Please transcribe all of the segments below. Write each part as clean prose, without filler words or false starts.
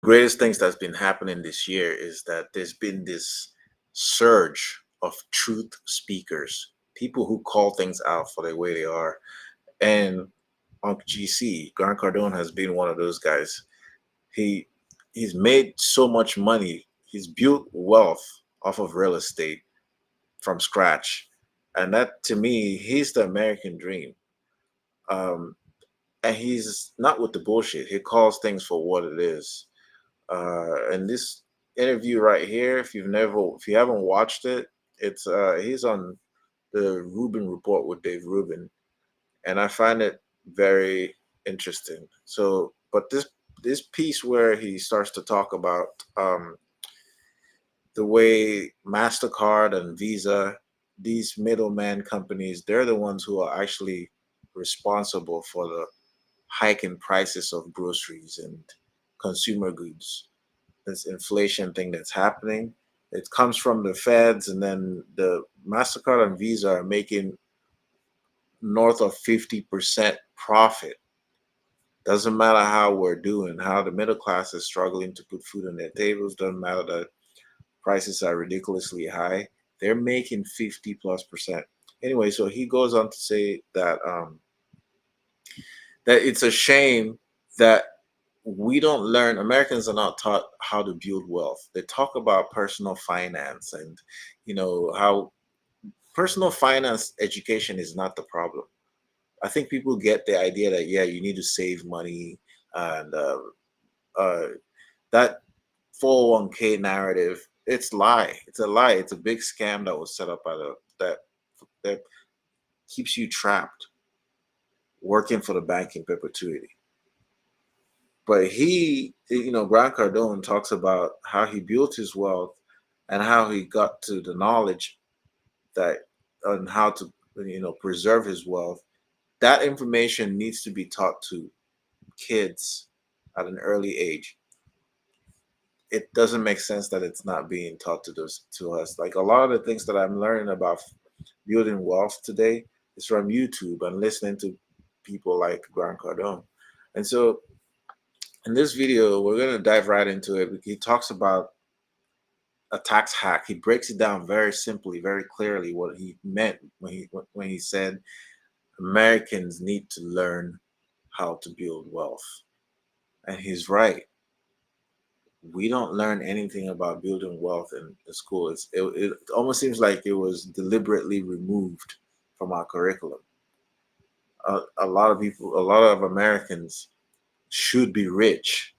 greatest things that's been happening this year is that there's been this surge of truth speakers, people who call things out for the way they are. And on GC, Grant Cardone has been one of those guys. He he's made so much money. He's built wealth off of real estate from scratch, and that to me, he's the American dream. Um, and he's not with the bullshit. He calls things for what it is. And this interview right here, if you haven't watched it, it's he's on the Rubin report with Dave Rubin, and I find it very interesting. So, but this piece where he starts to talk about the way Mastercard and Visa, these middleman companies, they're the ones who are actually responsible for the hike in prices of groceries and consumer goods. This inflation thing that's happening. It comes from the feds, and then the Mastercard and Visa are making north of 50% profit. Doesn't matter how we're doing, how the middle class is struggling to put food on their tables. Doesn't matter that prices are ridiculously high. They're making 50 plus percent. Anyway, so he goes on to say that that it's a shame that we don't learn. Americans are not taught how to build wealth. They talk about personal finance and how personal finance education is not the problem. I think people get the idea that yeah, you need to save money and uh, that 401k narrative. It's lie. It's a lie. It's a big scam that was set up by that keeps you trapped working for the bank in perpetuity. But Grant Cardone talks about how he built his wealth and how he got to the knowledge that on how to preserve his wealth. That information needs to be taught to kids at an early age. It doesn't make sense that it's not being taught to us. Like a lot of the things that I'm learning about building wealth today is from YouTube and listening to people like Grant Cardone. And so in this video, we're going to dive right into it. He talks about a tax hack. He breaks it down very simply, very clearly what he meant when he said Americans need to learn how to build wealth. And he's right. We don't learn anything about building wealth in school. It almost seems like it was deliberately removed from our curriculum. A lot of people, a lot of Americans should be rich.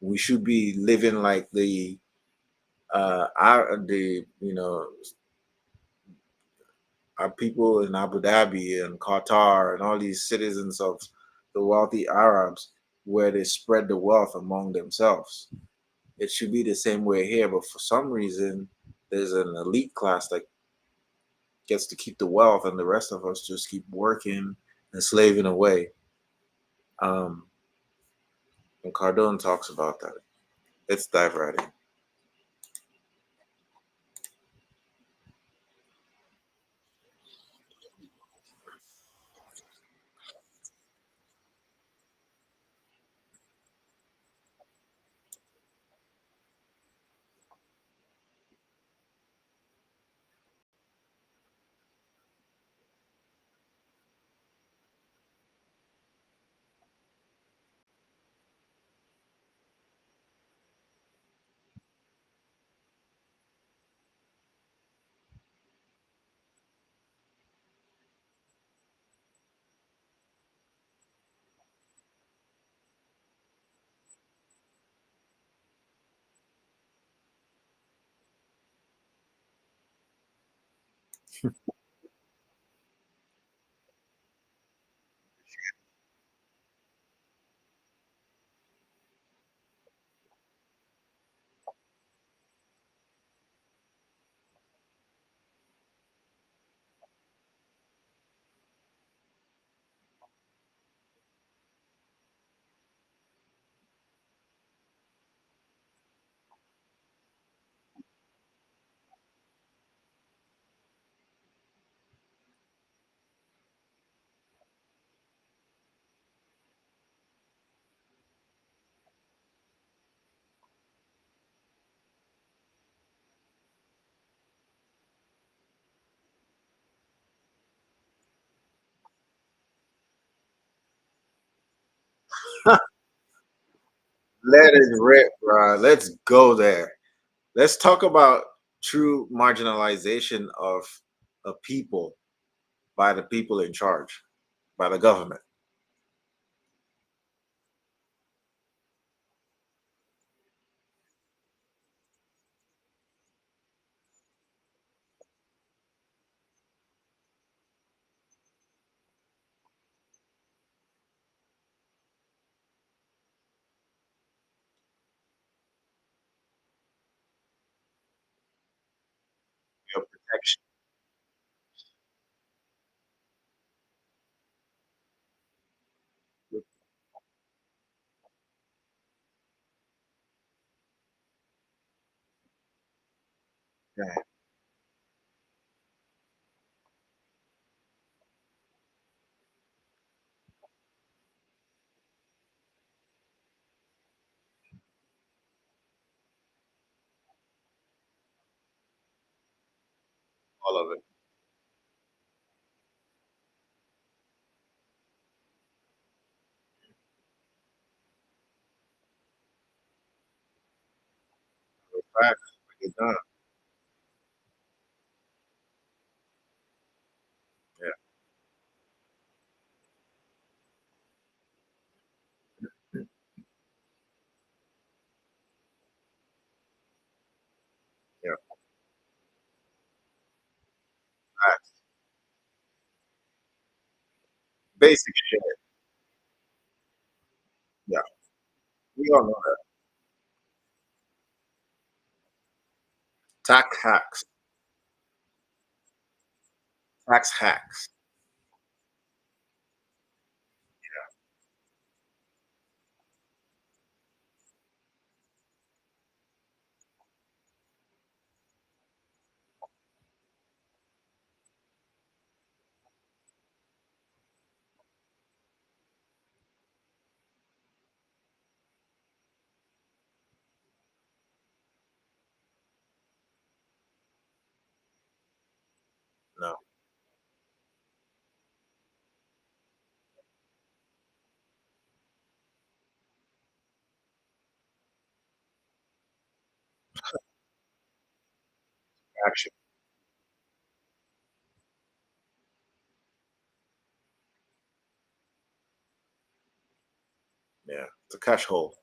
We should be living like our people in Abu Dhabi and Qatar and all these citizens of the wealthy Arabs, where they spread the wealth among themselves. It should be the same way here, but for some reason, there's an elite class that gets to keep the wealth, and the rest of us just keep working and slaving away. Um, and Cardone talks about that. It's dive right in. Let it rip, bro. Let's go there. Let's talk about true marginalization of a people by the people in charge, by the government. Your protection. Yeah, all of it. Facts. Break it down. Yeah, yeah. Facts. Basic shit. Yeah, we all know that. Tax hacks. Tax hacks. No, action. Yeah, it's a cash hole.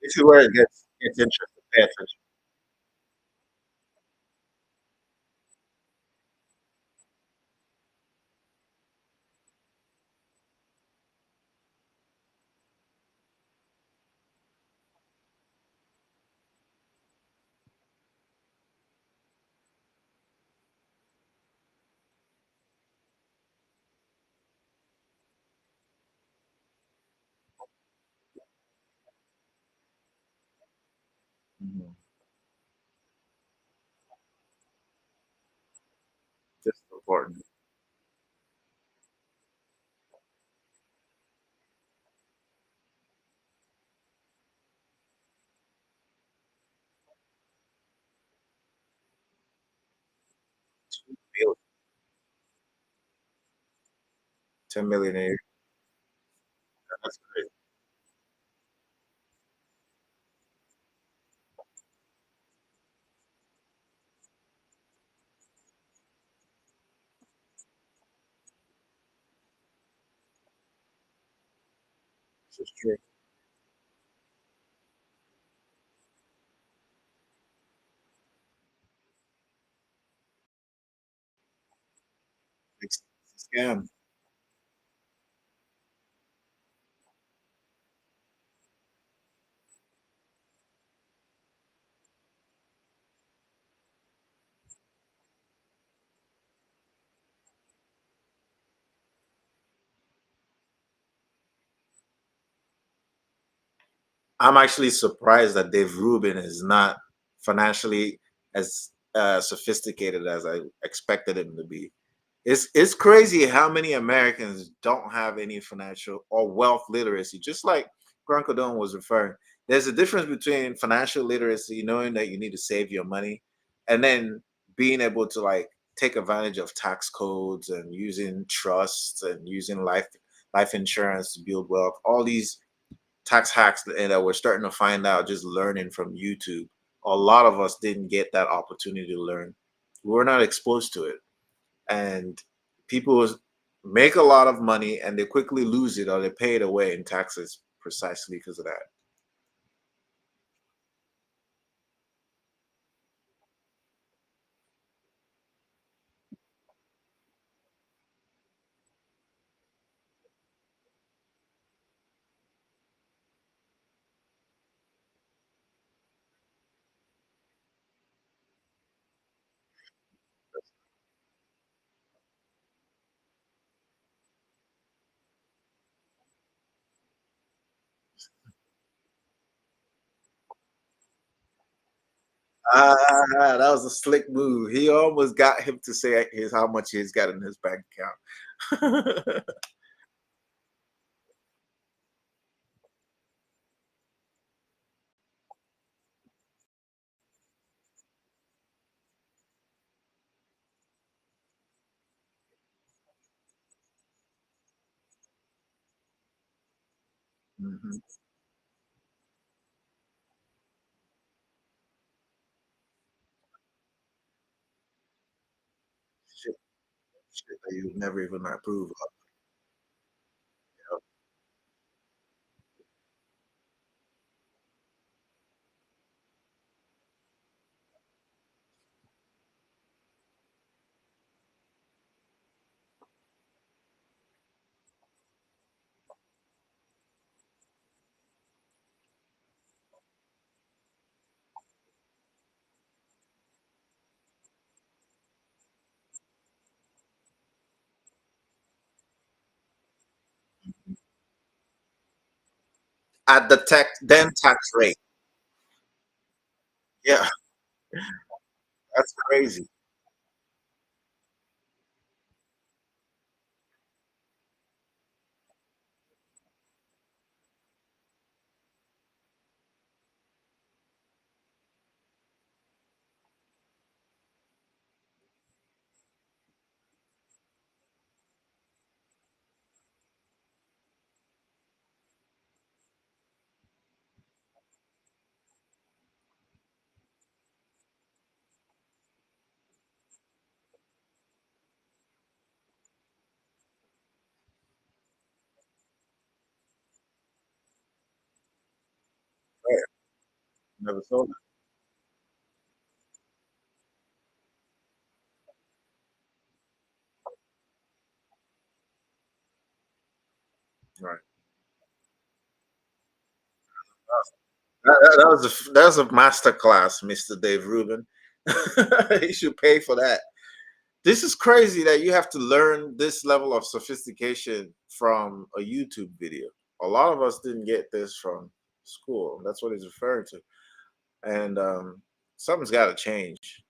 This is where it gets interesting. Pay attention. Mhm. This is important. 2 billion, 10 million a year. That's great. This is true. It's a scam. I'm actually surprised that Dave Rubin is not financially as sophisticated as I expected him to be. It's crazy how many Americans don't have any financial or wealth literacy. Just like Cardone was referring, there's a difference between financial literacy, knowing that you need to save your money, and then being able to like take advantage of tax codes and using trusts and using life insurance to build wealth. All these tax hacks that we're starting to find out just learning from YouTube. A lot of us didn't get that opportunity to learn. We're not exposed to it, and people make a lot of money and they quickly lose it or they pay it away in taxes precisely because of that. That was a slick move. He almost got him to say his how much he's got in his bank account. Mhm. Shit, shit that you would never even approve of. At the tax rate. Yeah, that's crazy. Right. Never saw that. Right. That was a master class, Mr. Dave Rubin. He should pay for that. This is crazy that you have to learn this level of sophistication from a YouTube video. A lot of us didn't get this from school. That's what he's referring to. And something's got to change.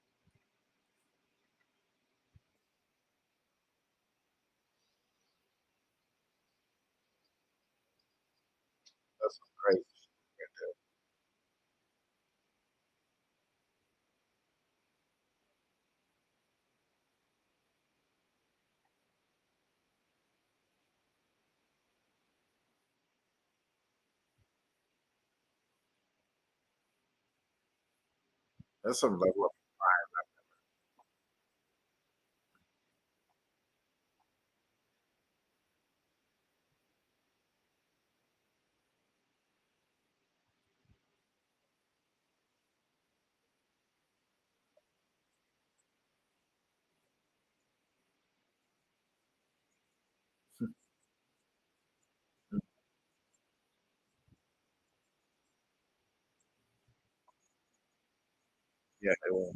That's crazy. That's some level of yeah, they will.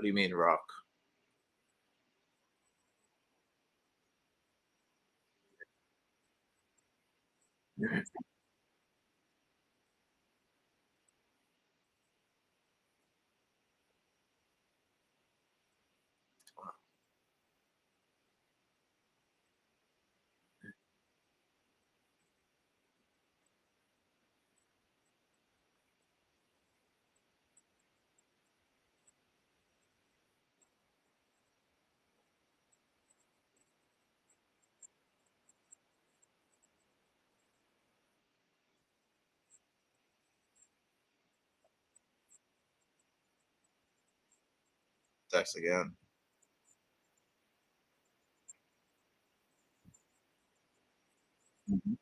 do you mean rock? Tax again. Mhm.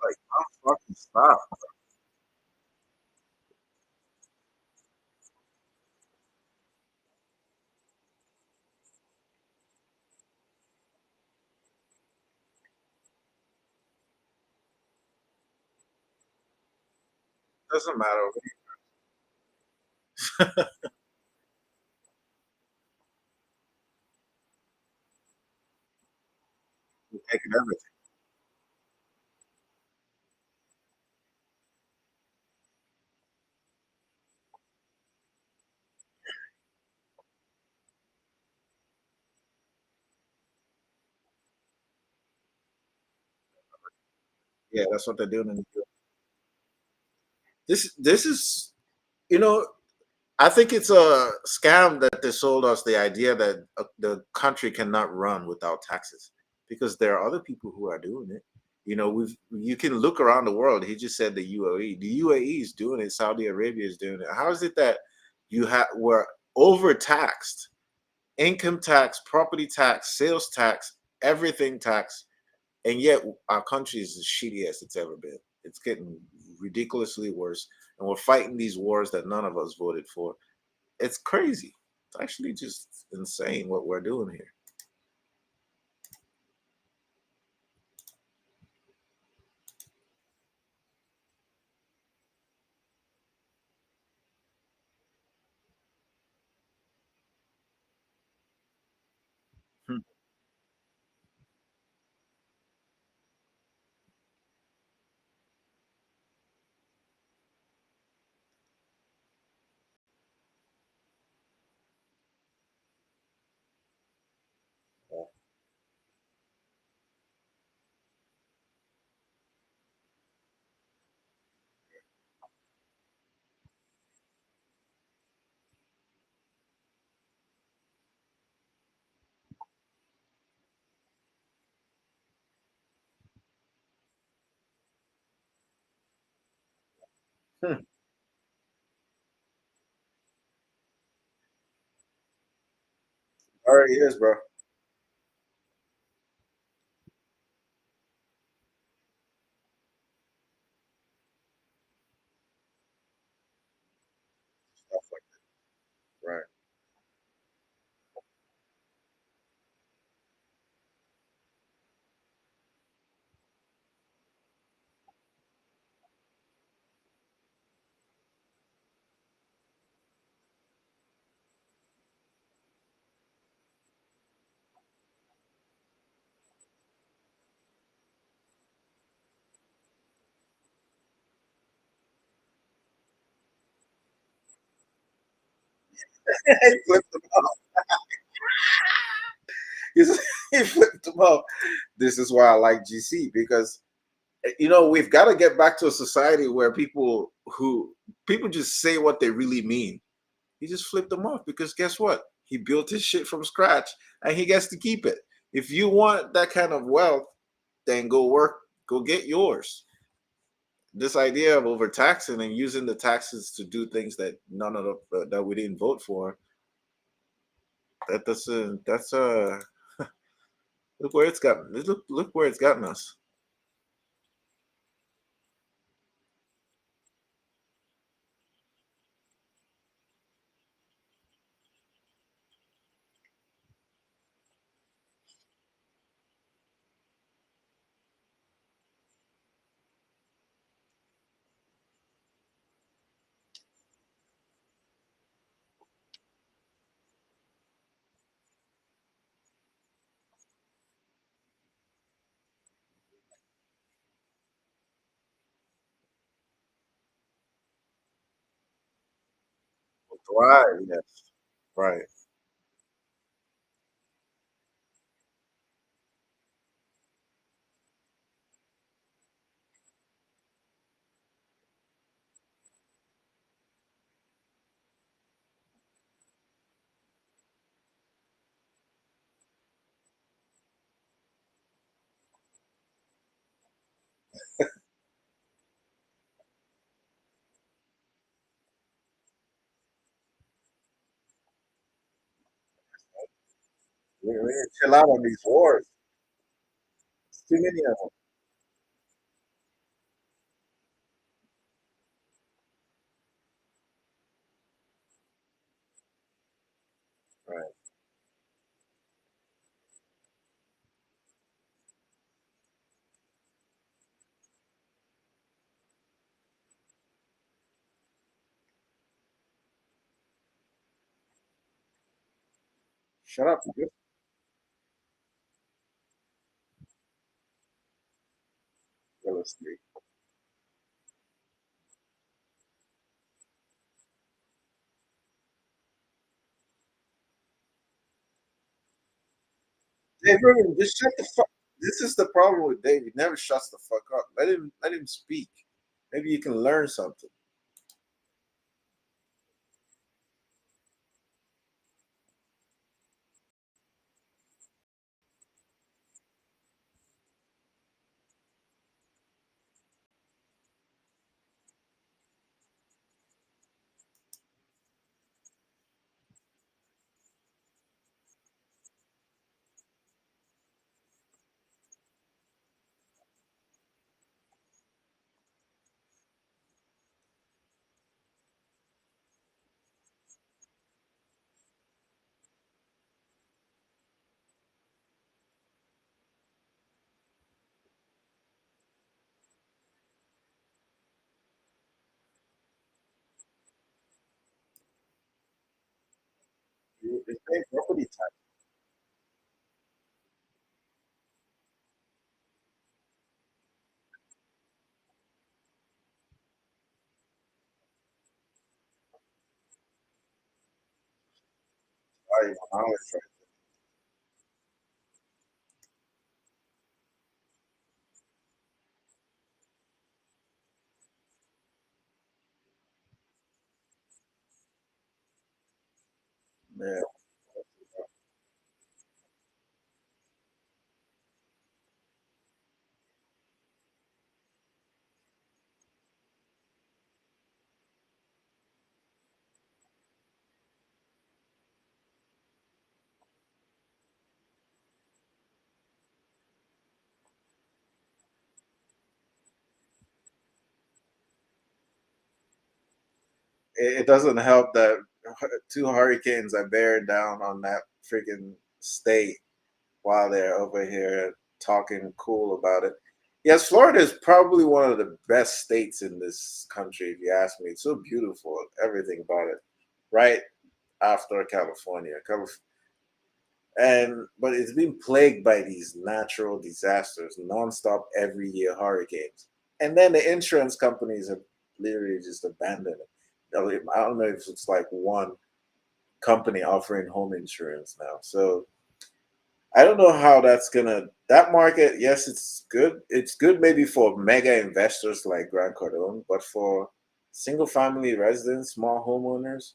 Like, how fucking stop? Doesn't matter. We're taking everything. Yeah, that's what they're doing in the US. This is, you know, I think it's a scam that they sold us the idea that the country cannot run without taxes, because there are other people who are doing it. You can look around the world. He just said the UAE. The UAE is doing it. Saudi Arabia is doing it. How is it that we're overtaxed? Income tax, property tax, sales tax, everything tax, and yet our country is as shitty as it's ever been. It's getting ridiculously worse, and we're fighting these wars that none of us voted for. It's crazy. It's actually just insane what we're doing here. Hmm. Hmm. Already is, bro. Stuff like that. Right. He flipped them off. He's- he flipped them off. This is why I like GC, because we've got to get back to a society where people just say what they really mean. He just flipped them off because guess what? He built his shit from scratch and he gets to keep it. If you want that kind of wealth, then go work, go get yours. This idea of overtaxing and using the taxes to do things that none of that we didn't vote for, that's look where it's gotten. Look where it's gotten us. Right. Yes. Right. We need to chill out on these wars. It's too many of them. Right. Shut up. You real estate. Dave Rubin, just shut the fuck. This is the problem with Dave. He never shuts the fuck up. Let him speak. Maybe you can learn something. It's paying property tax. Why even knowledge, right? Yeah. It doesn't help that two hurricanes are bearing down on that freaking state while they're over here talking cool about it. Yes, Florida is probably one of the best states in this country, if you ask me. It's so beautiful, everything about it. Right after California. And but it's been plagued by these natural disasters, nonstop every year hurricanes. And then the insurance companies have literally just abandoned it. I don't know if it's like one company offering home insurance now. So I don't know how that's gonna that market. Yes, it's good. It's good maybe for mega investors like Grant Cardone, but for single family residents, small homeowners,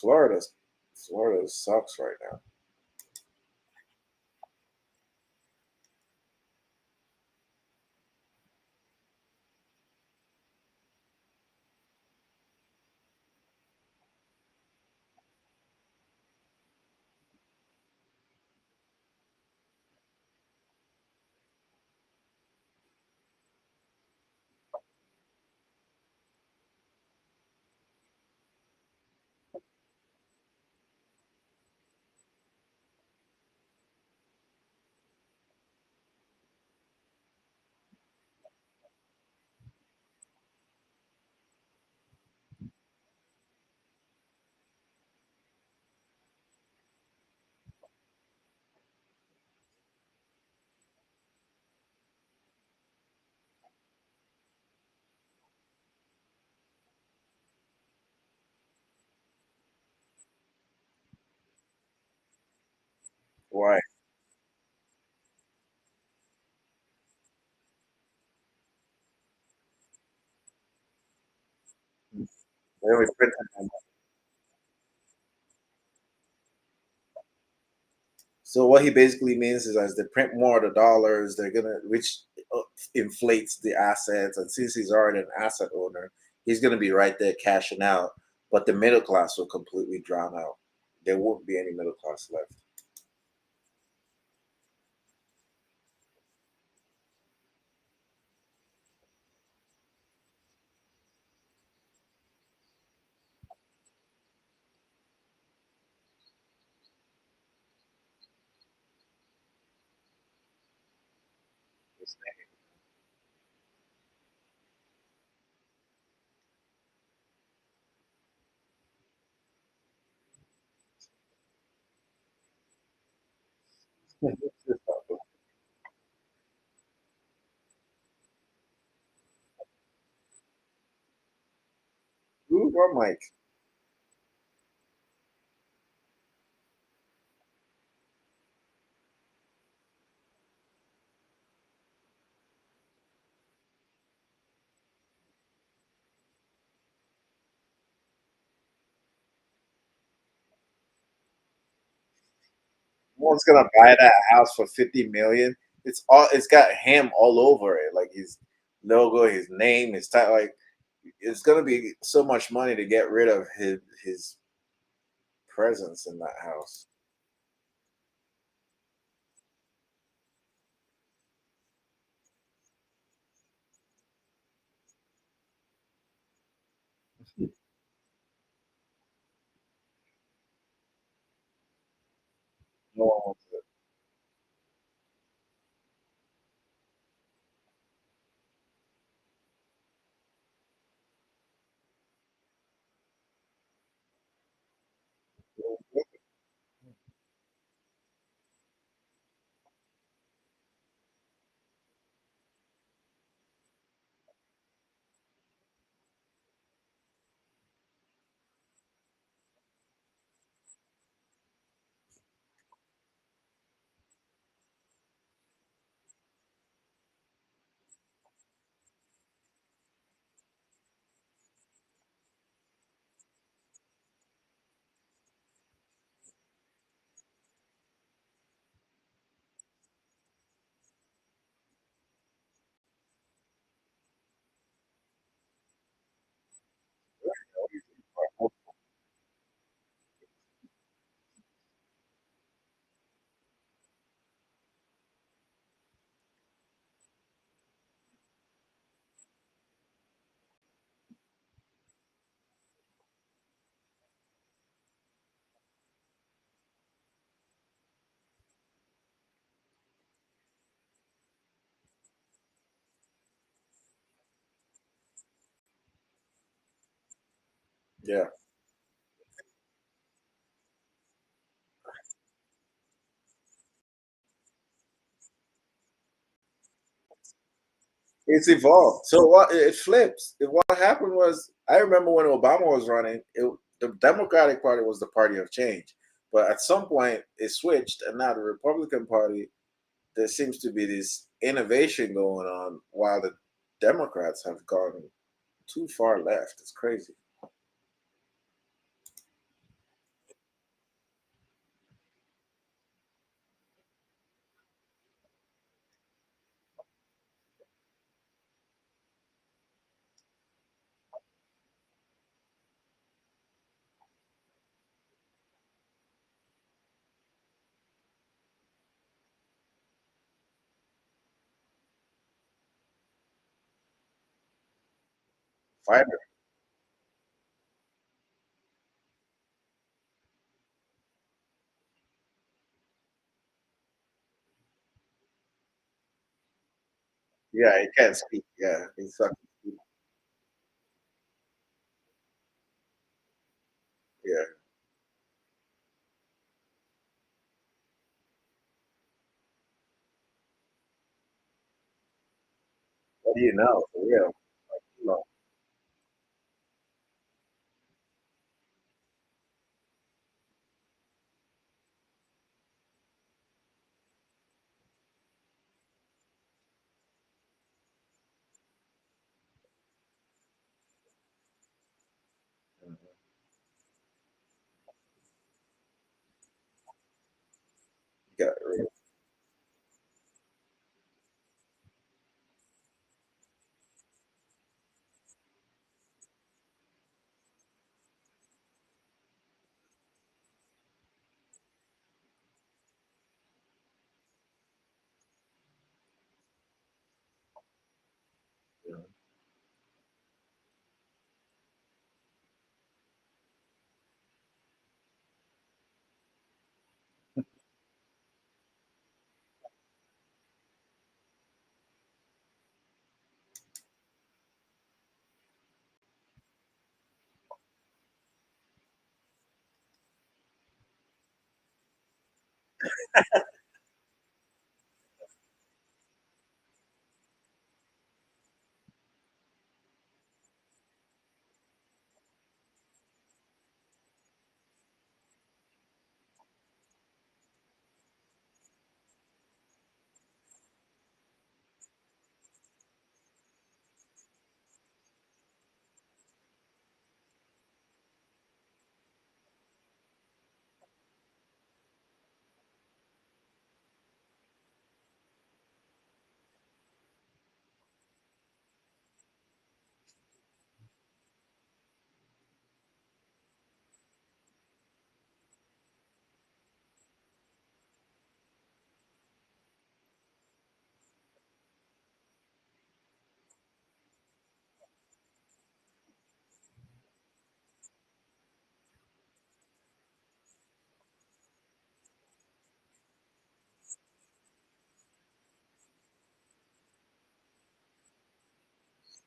Florida, Florida sucks right now. Right. They always print them. So what he basically means is, as they print more of the dollars, they're gonna, which uh, inflates the assets. And since he's already an asset owner, he's gonna be right there cashing out. But the middle class will completely drown out. There won't be any middle class left. Ooh, or Mike. One's gonna buy that house for 50 million. It's all. It's got him all over it, like his logo, his name, his title. Like it's gonna be so much money to get rid of his presence in that house. No one wants it. Yeah, it's evolved. So what? It flips. What happened was, I remember when Obama was running, the Democratic Party was the party of change, but at some point it switched, and now the Republican Party. There seems to be this innovation going on, while the Democrats have gone too far left. It's crazy. Fiber. Yeah, he can't speak. Yeah, he's sucking. Yeah. What do you know? For real. No. Got rid. Yeah.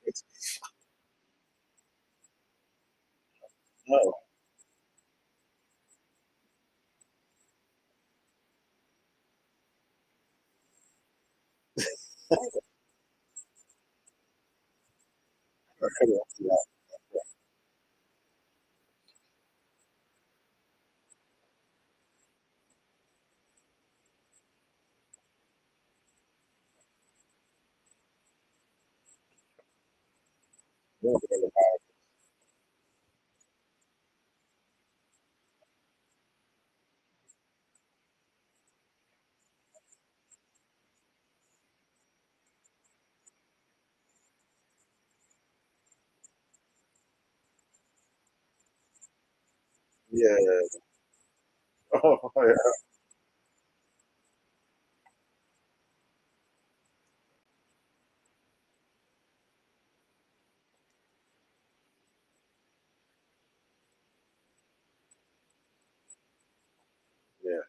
It's, no. Yeah. Yeah. Yeah. Oh, yeah. Yeah.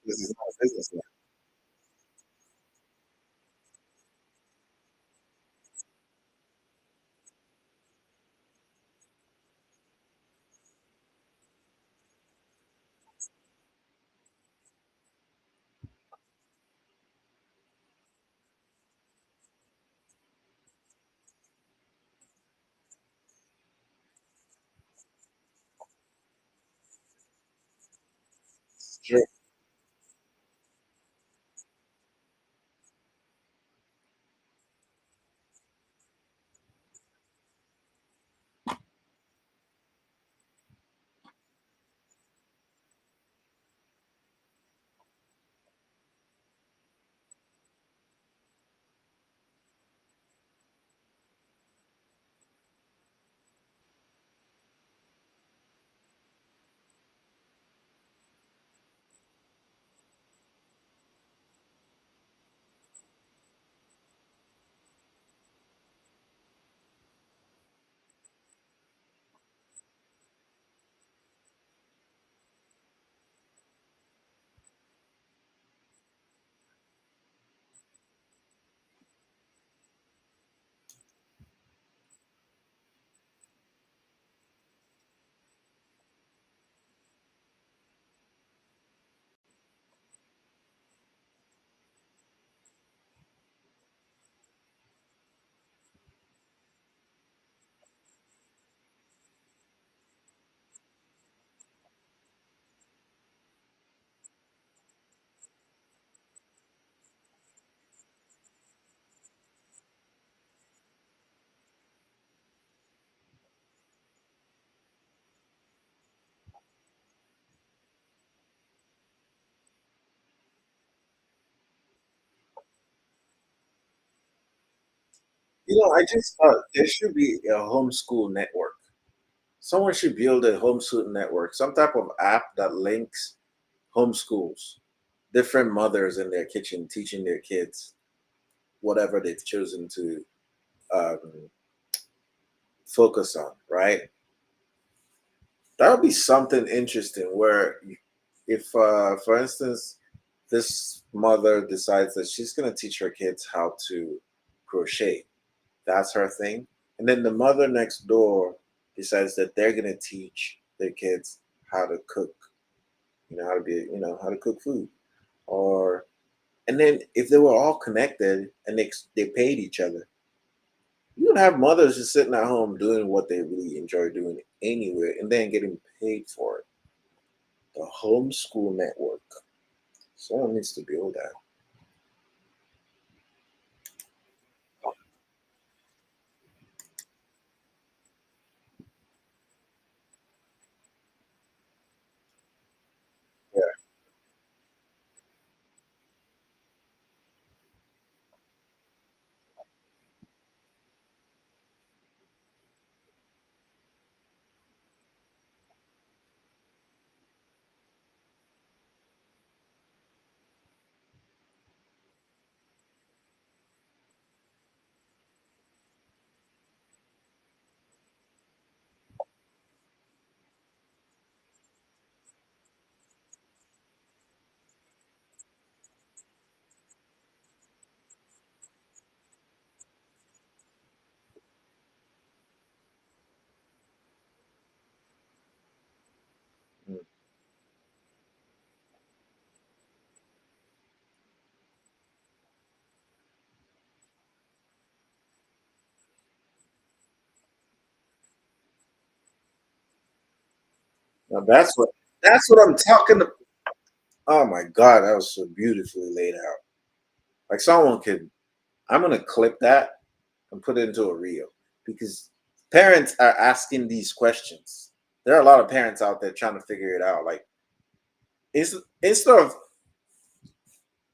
This is not business now. It's true. I just thought there should be a homeschool network. Someone should build a homeschool network, some type of app that links homeschools, different mothers in their kitchen teaching their kids whatever they've chosen to um, focus on, right? That would be something interesting where if, for instance, this mother decides that she's going to teach her kids how to crochet, that's her thing. And then the mother next door decides that they're going to teach their kids how to cook, how to be, how to cook food. Or, and then if they were all connected and they paid each other, you would have mothers just sitting at home doing what they really enjoy doing anyway and then getting paid for it. The homeschool network. Someone needs to build that. Yeah. Mm. Now that's what I'm talking about. Oh my god, that was so beautifully laid out. Like someone could I'm gonna clip that and put it into a reel because parents are asking these questions. There are a lot of parents out there trying to figure it out. Like instead of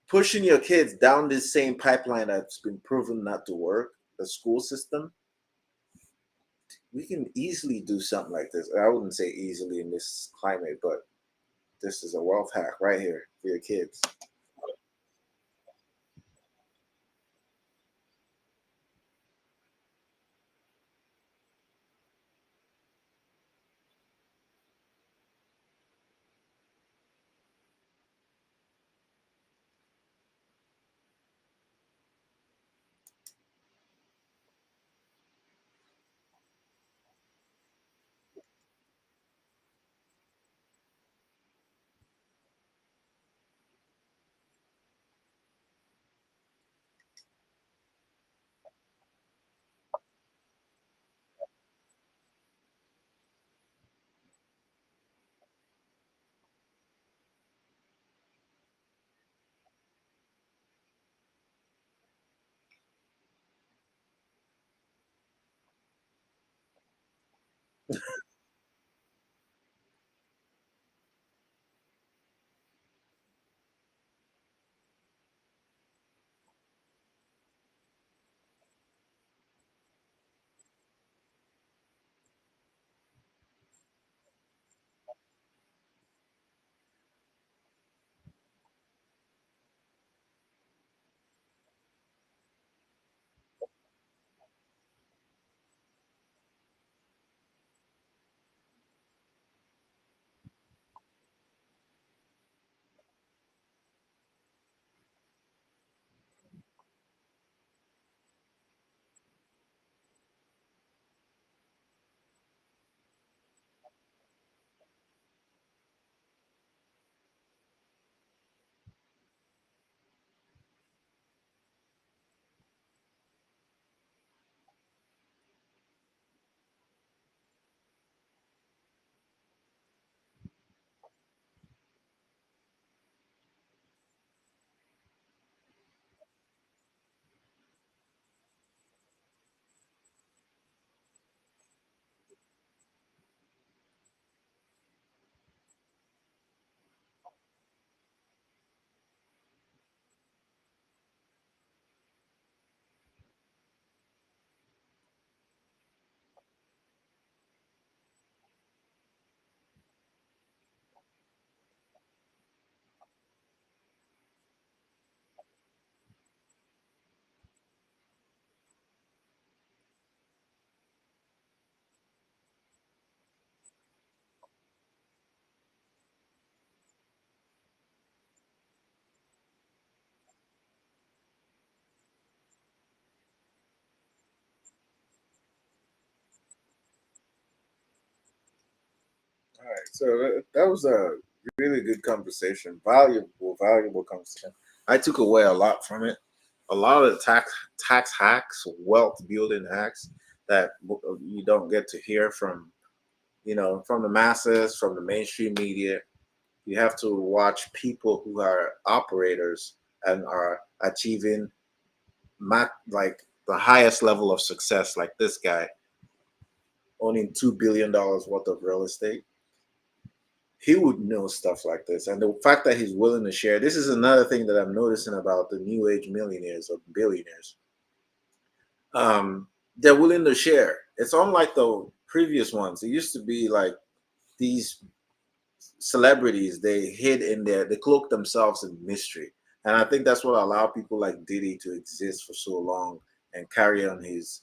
pushing your kids down this same pipeline that's been proven not to work, the school system, we can easily do something like this. I wouldn't say easily in this climate, but this is a wealth hack right here for your kids. All right, so that was a really good conversation, valuable conversation. I took away a lot from it. A lot of the tax hacks, wealth building hacks that you don't get to hear from from the masses, from the mainstream media. You have to watch people who are operators and are achieving like the highest level of success, like this guy owning $2 billion worth of real estate. He would know stuff like this. And the fact that he's willing to share, this is another thing that I'm noticing about the new age millionaires or billionaires. They're willing to share. It's unlike the previous ones. It used to be like these celebrities, they hid in there, they cloak themselves in mystery. And I think that's what allowed people like Diddy to exist for so long and carry on his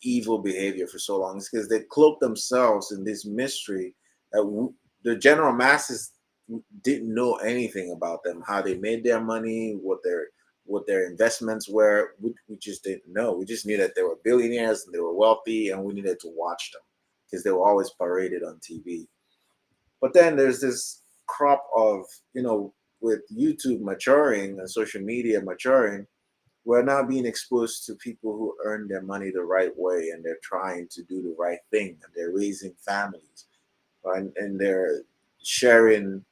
evil behavior for so long. It's because they cloaked themselves in this mystery that the general masses didn't know anything about them, how they made their money, what their investments were. We just didn't know. We just knew that they were billionaires and they were wealthy, and we needed to watch them because they were always paraded on TV. But then there's this crop of, with YouTube maturing and social media maturing, we're now being exposed to people who earn their money the right way and they're trying to do the right thing and they're raising families, and they're sharing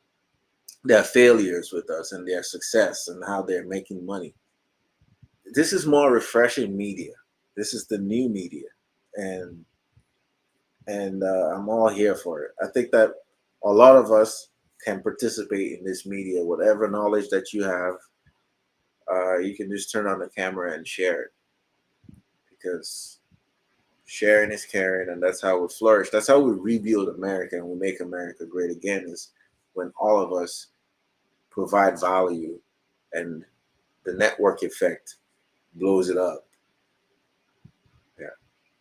their failures with us and their success and how they're making money. This is more refreshing media. This is the new media, and I'm all here for it. I think that a lot of us can participate in this media. Whatever knowledge that you have, you can just turn on the camera and share it, because sharing is caring, and that's how we flourish. That's how we rebuild America and we make America great again. Is when all of us provide value, and the network effect blows it up.